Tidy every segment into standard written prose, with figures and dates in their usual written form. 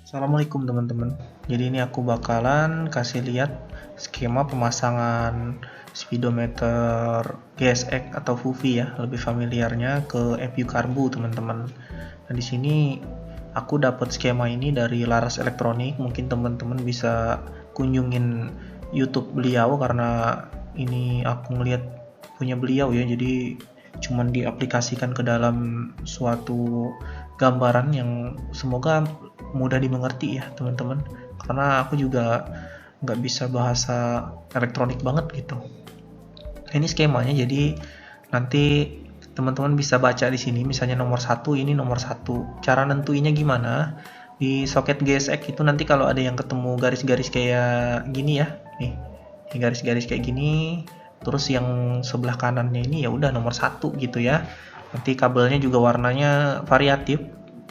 Assalamualaikum teman-teman. Jadi ini aku bakalan kasih lihat skema pemasangan speedometer GSX atau FUVI ya, lebih familiarnya ke FU Karbu teman-teman. Nah di sini aku dapat skema ini dari Laras Elektronik. Mungkin teman-teman bisa kunjungin YouTube beliau karena ini aku ngeliat punya beliau ya. Jadi cuman diaplikasikan ke dalam suatu gambaran yang semoga mudah dimengerti ya teman-teman, karena aku juga nggak bisa bahasa elektronik banget gitu. Ini skemanya, jadi nanti teman-teman bisa baca di sini, misalnya nomor satu, ini nomor satu. Cara nentuinnya gimana? Di soket GSX itu nanti kalau ada yang ketemu garis-garis kayak gini ya, nih, ini garis-garis kayak gini, terus yang sebelah kanannya ini ya udah nomor satu gitu ya. Nanti kabelnya juga warnanya variatif,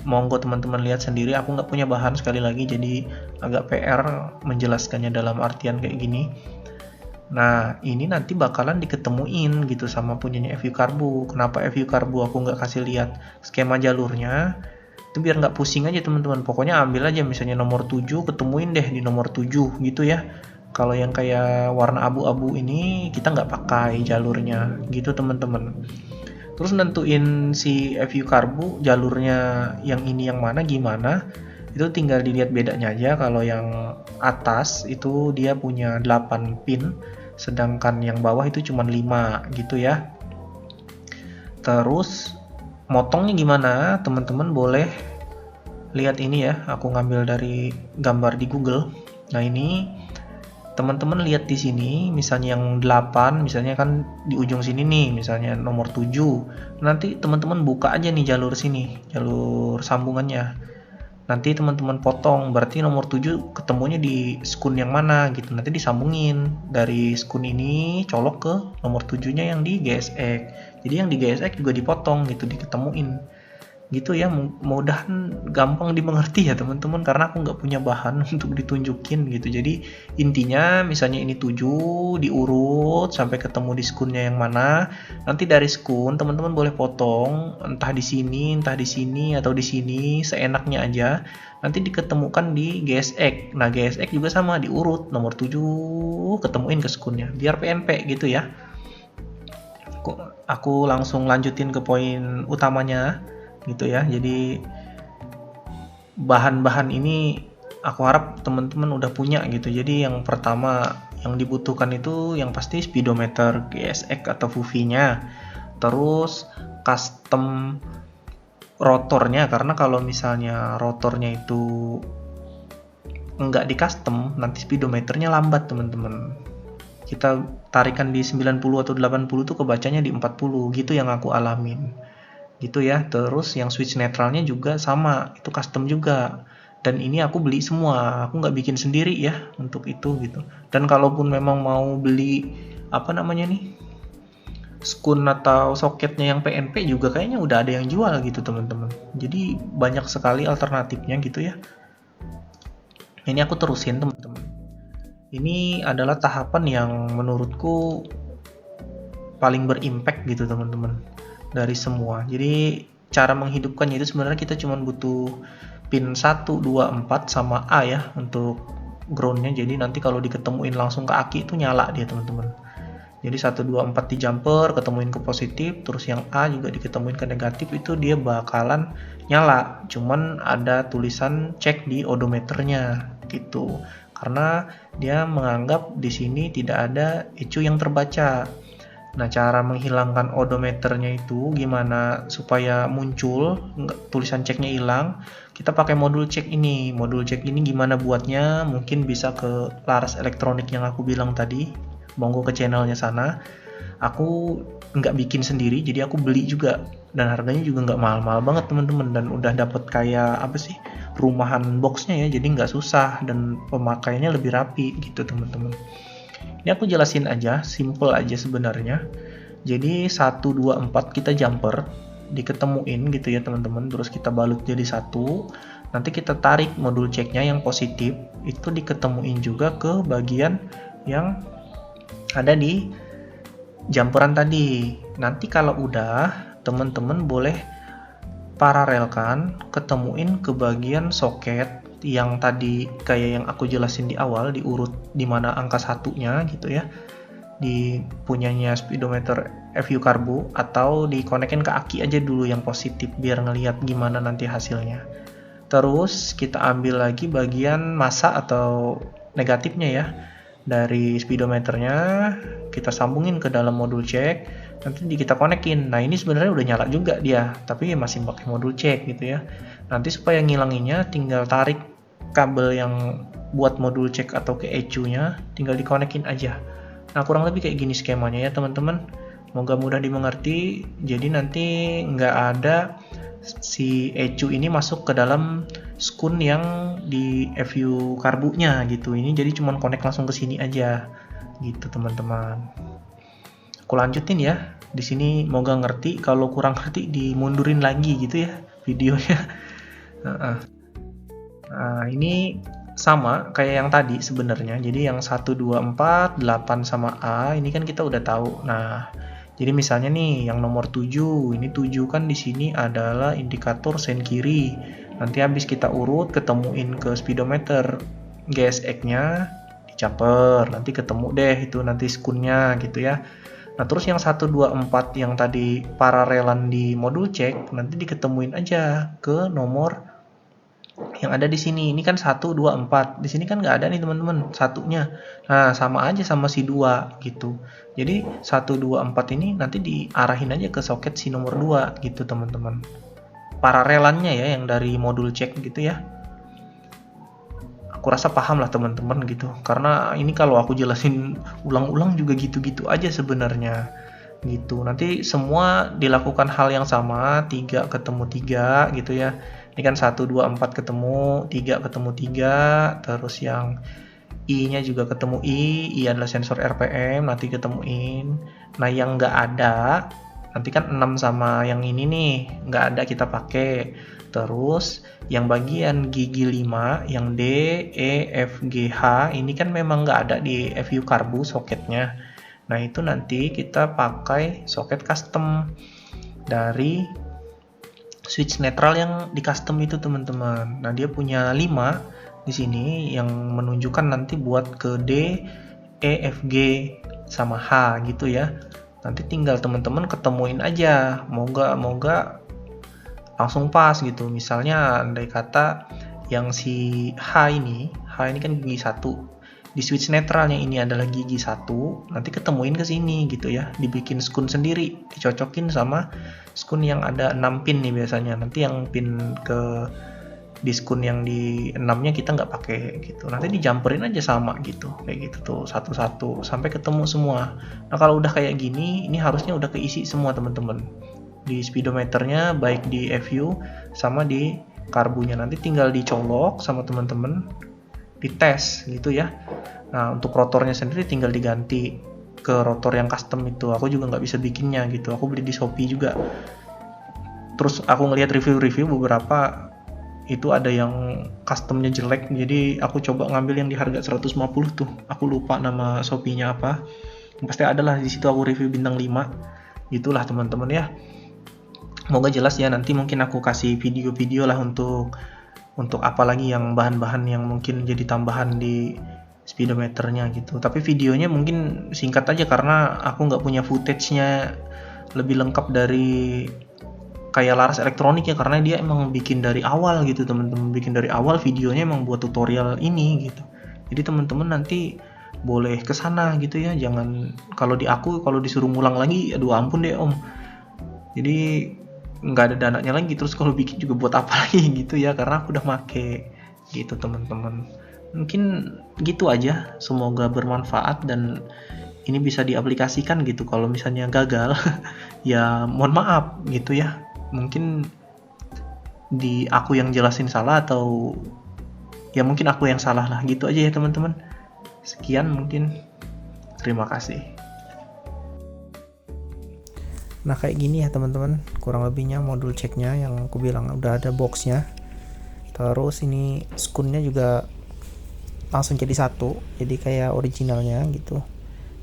monggo teman-teman lihat sendiri, aku nggak punya bahan sekali lagi jadi agak PR menjelaskannya dalam artian kayak gini. Nah ini nanti bakalan diketemuin gitu sama punyanya FU Karbu. Kenapa FU Karbu aku nggak kasih lihat skema jalurnya, itu biar nggak pusing aja teman-teman. Pokoknya ambil aja misalnya nomor 7, ketemuin deh di nomor 7 gitu ya. Kalau yang kayak warna abu-abu ini kita nggak pakai jalurnya gitu teman-teman. Terus nentuin si FU Karbu jalurnya yang ini yang mana gimana, itu tinggal dilihat bedanya aja. Kalau yang atas itu dia punya 8 pin, sedangkan yang bawah itu cuma 5 gitu ya. Terus motongnya gimana, teman-teman boleh lihat ini ya, aku ngambil dari gambar di Google. Nah ini teman-teman lihat di sini, misalnya yang 8, misalnya kan di ujung sini nih, misalnya nomor 7. Nanti teman-teman buka aja nih jalur sini, jalur sambungannya. Nanti teman-teman potong, berarti nomor 7 ketemunya di skun yang mana gitu. Nanti disambungin dari skun ini colok ke nomor 7-nya yang di GSX. Jadi yang di GSX juga dipotong gitu, diketemuin gitu ya. Mudahan gampang dimengerti ya teman-teman, karena aku nggak punya bahan untuk ditunjukin gitu. Jadi intinya misalnya ini 7 diurut sampai ketemu di skunnya yang mana. Nanti dari skun teman-teman boleh potong entah di sini atau di sini, seenaknya aja. Nanti diketemukan di GSX. Nah GSX juga sama, diurut nomor 7 ketemuin ke skunnya biar PNP gitu ya. Aku langsung lanjutin ke poin utamanya gitu ya. Jadi bahan-bahan ini aku harap teman-teman udah punya gitu. Jadi yang pertama yang dibutuhkan itu yang pasti speedometer GSX atau FUVI-nya, terus custom rotornya, karena kalau misalnya rotornya itu enggak di custom nanti speedometernya lambat teman-teman. Kita tarikan di 90 atau 80 tuh kebacanya di 40 gitu yang aku alamin gitu ya. Terus yang switch netralnya juga sama, itu custom juga, dan ini aku beli semua, aku nggak bikin sendiri ya untuk itu gitu. Dan kalaupun memang mau beli apa namanya nih, skun atau soketnya yang PNP juga kayaknya udah ada yang jual gitu teman-teman. Jadi banyak sekali alternatifnya gitu ya. Ini aku terusin teman-teman. Ini adalah tahapan yang menurutku paling berimpact gitu teman-teman dari semua. Jadi cara menghidupkannya itu sebenarnya kita cuma butuh pin 1, 2, 4 sama A ya untuk groundnya. Jadi nanti kalau diketemuin langsung ke aki itu nyala dia teman-teman. Jadi 1, 2, 4 di jumper ketemuin ke positif, terus yang A juga diketemuin ke negatif, itu dia bakalan nyala. Cuman ada tulisan cek di odometernya gitu. Karena dia menganggap di sini tidak ada ECU yang terbaca. Nah, cara menghilangkan odometernya itu gimana supaya muncul tulisan ceknya hilang? Kita pakai modul cek ini. Modul cek ini gimana buatnya? Mungkin bisa ke Laras Elektronik yang aku bilang tadi. Monggo ke channelnya sana. Aku nggak bikin sendiri, jadi aku beli juga. Dan harganya juga nggak mahal-mahal banget teman-teman. Dan udah dapet kayak apa sih, rumahan boxnya ya. Jadi nggak susah dan pemakaiannya lebih rapi gitu teman-teman. Ini aku jelasin aja, simple aja sebenarnya. Jadi 1, 2, 4 kita jumper, diketemuin gitu ya teman-teman. Terus kita balut jadi satu. Nanti kita tarik modul ceknya yang positif, itu diketemuin juga ke bagian yang ada di jumperan tadi. Nanti kalau udah, teman-teman boleh paralelkan, ketemuin ke bagian soket yang tadi kayak yang aku jelasin di awal, diurut di mana angka satunya gitu ya, di punyanya speedometer FU Karbu, atau dikonekin ke aki aja dulu yang positif biar ngelihat gimana nanti hasilnya. Terus kita ambil lagi bagian massa atau negatifnya ya, dari speedometernya kita sambungin ke dalam modul cek, nanti kita konekin. Nah ini sebenarnya udah nyala juga dia, tapi masih pakai modul cek gitu ya. Nanti supaya ngilanginnya tinggal tarik kabel yang buat modul cek atau ke ECU-nya, tinggal dikonekin aja. Nah kurang lebih kayak gini skemanya ya teman-teman. Semoga mudah dimengerti. Jadi nanti nggak ada si ECU ini masuk ke dalam skun yang di FU karbunya gitu. Ini jadi cuman connect langsung ke sini aja gitu teman-teman. Aku lanjutin ya. Di sini moga ngerti. Kalau kurang ngerti dimundurin lagi gitu ya videonya. Nah, ini sama kayak yang tadi sebenarnya. Jadi yang 1, 2, 4, 8 sama A ini kan kita udah tahu. Nah, jadi misalnya nih yang nomor 7, ini 7 kan di sini adalah indikator sen kiri. Nanti habis kita urut ketemuin ke speedometer GSX-nya, dicaper, nanti ketemu deh itu nanti skunnya gitu ya. Nah, terus yang 1, 2, 4 yang tadi paralelan di modul cek, nanti diketemuin aja ke nomor yang ada di sini. Ini kan 1, 2, 4. Di sini kan nggak ada nih teman-teman satunya. Nah, sama aja sama si 2 gitu. Jadi 1, 2, 4 ini nanti diarahin aja ke soket si nomor 2 gitu teman-teman. Paralelannya ya yang dari modul cek gitu ya. Aku rasa paham lah teman-teman gitu. Karena ini kalau aku jelasin ulang-ulang juga gitu-gitu aja sebenarnya. Gitu. Nanti semua dilakukan hal yang sama, 3 ketemu 3 gitu ya. Ini kan 1, 2, 4 ketemu, 3 ketemu 3, terus yang I-nya juga ketemu I adalah sensor RPM, nanti ketemuin. Nah yang nggak ada, nanti kan 6 sama yang ini nih, nggak ada kita pakai. Terus yang bagian gigi 5, yang D, E, F, G, H, ini kan memang nggak ada di FU Karbu soketnya. Nah itu nanti kita pakai soket custom dari switch netral yang di custom itu teman-teman. Nah dia punya 5 di sini yang menunjukkan nanti buat ke D, E, F, G sama H gitu ya. Nanti tinggal teman-teman ketemuin aja, moga langsung pas gitu. Misalnya andai kata yang si H ini kan gigi 1. Di switch netralnya ini adalah gigi 1, nanti ketemuin ke sini gitu ya, dibikin skun sendiri, dicocokin sama skun yang ada 6 pin nih biasanya. Nanti yang pin ke di skun yang di 6-nya kita nggak pakai gitu, nanti dijamperin aja sama gitu, kayak gitu tuh satu-satu sampai ketemu semua. Nah kalau udah kayak gini, ini harusnya udah keisi semua teman-teman di speedometernya, baik di FU sama di karbunya. Nanti tinggal dicolok sama teman-teman, dites gitu ya. Nah untuk rotornya sendiri tinggal diganti ke rotor yang custom itu. Aku juga nggak bisa bikinnya gitu, aku beli di Shopee juga. Terus aku ngelihat review-review beberapa itu ada yang customnya jelek, jadi aku coba ngambil yang di harga 150 tuh, aku lupa nama Shopee-nya apa, pasti ada lah di situ. Aku review bintang 5 gitulah teman-teman ya. Semoga jelas ya, nanti mungkin aku kasih video-video lah untuk apalagi yang bahan-bahan yang mungkin jadi tambahan di speedometernya gitu. Tapi videonya mungkin singkat aja karena aku nggak punya footage-nya lebih lengkap dari kayak Laras Elektronik ya, karena dia emang bikin dari awal gitu teman-teman, bikin dari awal videonya emang buat tutorial ini gitu. Jadi teman-teman nanti boleh kesana gitu ya, jangan kalau disuruh ngulang lagi, aduh ampun deh om. Jadi nggak ada dananya lagi, terus kalau bikin juga buat apa lagi gitu ya, karena aku udah make gitu teman-teman. Mungkin gitu aja, semoga bermanfaat dan ini bisa diaplikasikan gitu. Kalau misalnya gagal ya mohon maaf gitu ya, mungkin di aku yang jelasin salah atau ya mungkin aku yang salah lah, gitu aja ya teman-teman. Sekian mungkin, terima kasih. Nah kayak gini ya teman-teman, kurang lebihnya modul ceknya yang aku bilang udah ada boxnya. Terus ini skunnya juga langsung jadi satu, jadi kayak originalnya gitu,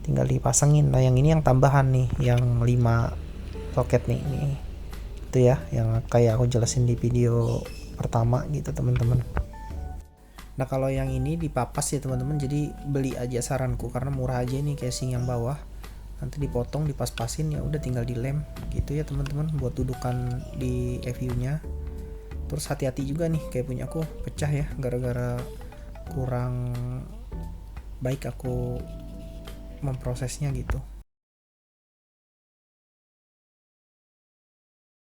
tinggal dipasangin. Nah yang ini yang tambahan nih, yang 5 soket nih, ini itu ya yang kayak aku jelasin di video pertama gitu teman-teman. Nah kalau yang ini dipapas ya teman-teman, jadi beli aja saranku karena murah aja nih casing yang bawah, nanti dipotong dipas-pasin ya udah tinggal dilem gitu ya teman-teman buat dudukan di EVU-nya. Terus hati-hati juga nih kayak punya aku pecah ya gara-gara kurang baik aku memprosesnya gitu.